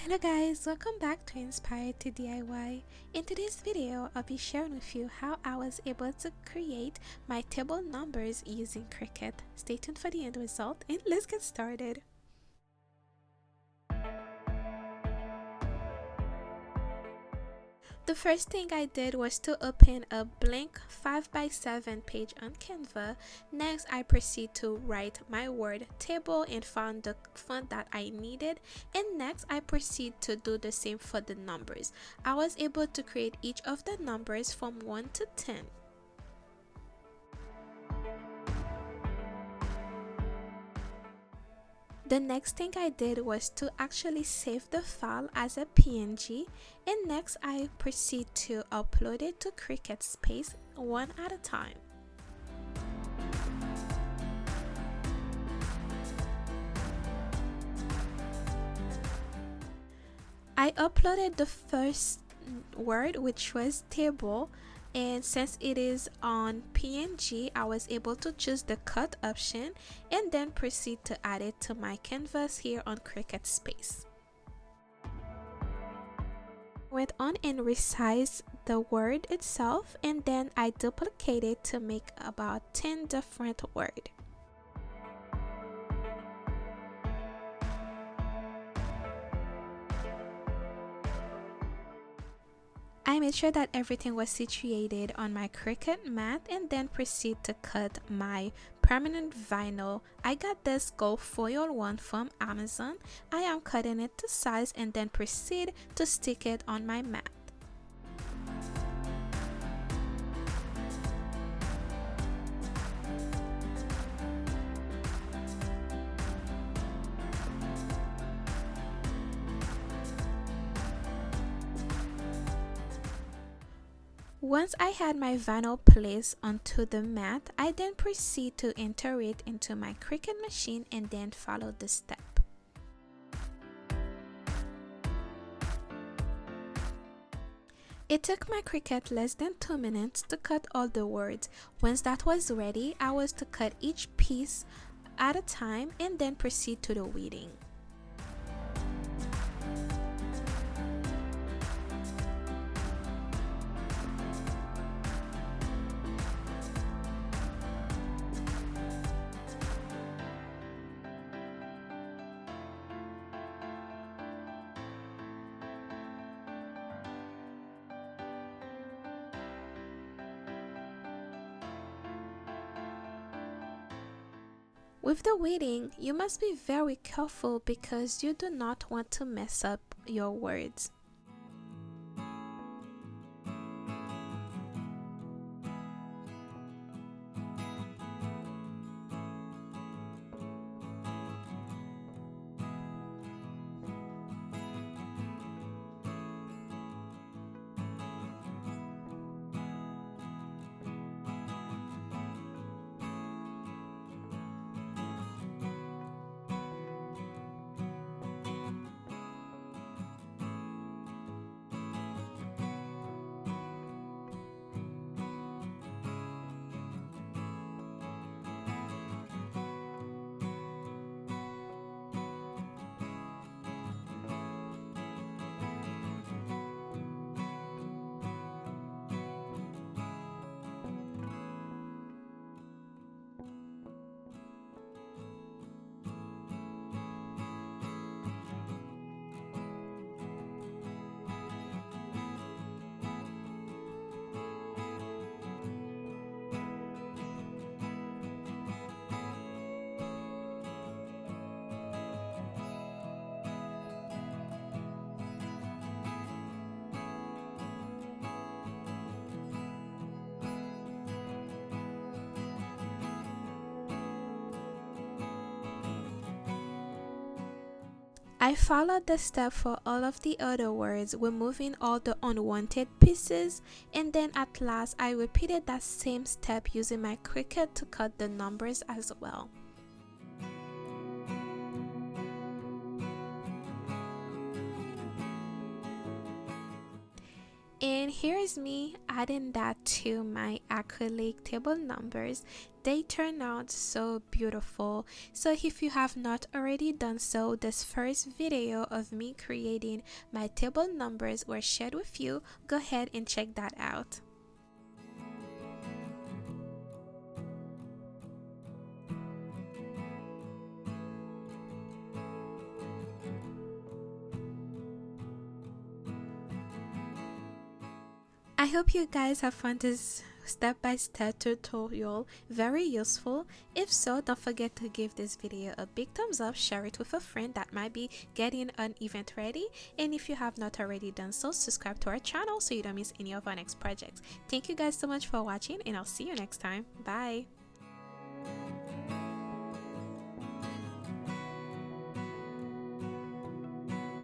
Hello guys, welcome back to Inspired to DIY. In today's video, I'll be sharing with you how I was able to create my table numbers using Cricut. Stay tuned for the end result and let's get started. The first thing I did was to open a blank 5x7 page on Canva. Next, I proceed to write my word table and found the font that I needed. And next, I proceed to do the same for the numbers. I was able to create each of the numbers from 1 to 10. The next thing I did was to actually save the file as a PNG, and next I proceed to upload it to Cricut Space one at a time. I uploaded the first word, which was table, and since it is on PNG, I was able to choose the cut option and then proceed to add it to my canvas here on Cricut Space. Went on and resized the word itself, and then I duplicated to make about 10 different words. I made sure that everything was situated on my Cricut mat and then proceed to cut my permanent vinyl. I got this gold foil one from Amazon. I am cutting it to size and then proceed to stick it on my mat. Once I had my vinyl placed onto the mat, I then proceed to enter it into my Cricut machine and then follow the step. It took my Cricut less than 2 minutes to cut all the words. Once that was ready, I was to cut each piece at a time and then proceed to the weeding. With the weeding, you must be very careful because you do not want to mess up your words. I followed the step for all of the other words, removing all the unwanted pieces, and then at last I repeated that same step using my Cricut to cut the numbers as well. And here's me adding that to my acrylic table numbers. They turn out so beautiful. So if you have not already done so, this first video of me creating my table numbers were shared with you. Go ahead and check that out. I hope you guys have found this step-by-step tutorial very useful. If so, don't forget to give this video a big thumbs up, share it with a friend that might be getting an event ready, and if you have not already done so, subscribe to our channel so you don't miss any of our next projects. Thank you guys so much for watching, and I'll see you next time. Bye.